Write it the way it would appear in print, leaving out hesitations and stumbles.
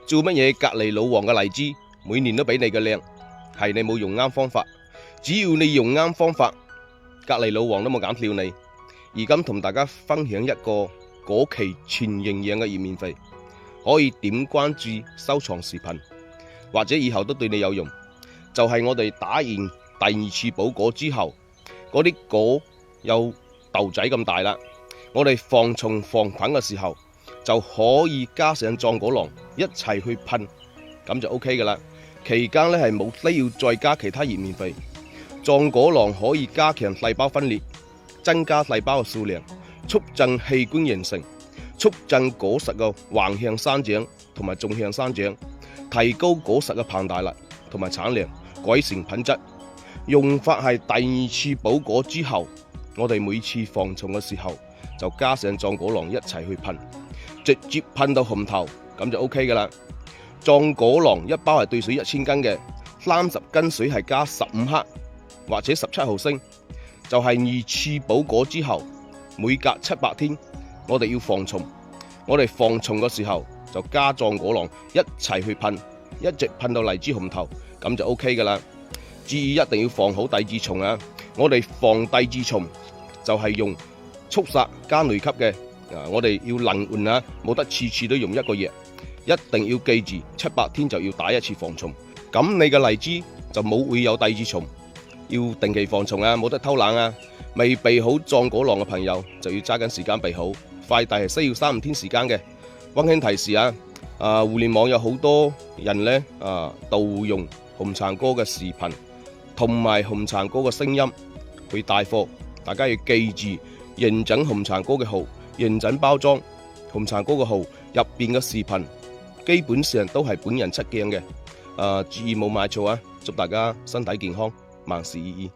做乜嘢隔離老王嘅荔枝每年都比你嘅靚？係你冇用啱方法。只要你用啱方法，隔離老王都冇敢跳你。而今同大家分享一個果期全營養嘅葉麵肥，可以點關注收藏視頻，或者以後都對你有用。就係我哋打完第二次補果之後，嗰啲果有豆仔咁大啦，我哋防蟲防菌嘅時候就可以加上壯果囊一齊去噴，咁就 OK 噶啦。期間呢係冇需要再加其他葉麵肥，壯果囊可以加強細胞分裂，增加細胞嘅數量，促進器官形成，促進果實嘅橫向生長同埋縱向生長，提高果實嘅膨大率同埋產量，改善品質。用法係第二次補果之後，我哋每次防蟲嘅時候就加上壯果囊一齊去噴，直接噴到紅頭，咁就 OK 噶啦。壯果囊一包係兌水1000斤嘅，30斤水係加15克或者17毫升。就係二次補果之後，每隔700天我哋要防蟲，我哋防蟲嘅時候就加壯果囊一齊去噴，一直噴到荔枝紅頭，咁就 OK 噶啦。注意一定要防好帝字蟲啊！我哋防帝字蟲就係用速殺加雷級嘅，我哋要輪換啊，冇得次次都用一個藥，一定要記住700天就要打一次防蟲，咁你嘅荔枝就冇會有帝字蟲。要定期防蟲啊，冇得偷懶啊！未備好壯果囊嘅朋友就要揸緊時間備好，快遞係需要3-5天時間嘅。溫馨提示啊，互聯網有好多人呢盜用紅橙哥嘅視頻同埋紅橙哥嘅聲音去帶貨，大家要記住認準紅橙哥嘅號，認準包裝。紅橙哥嘅號入邊嘅視頻基本上都係本人出鏡嘅，注意冇買錯啊！祝大家身體健康，萬事如意。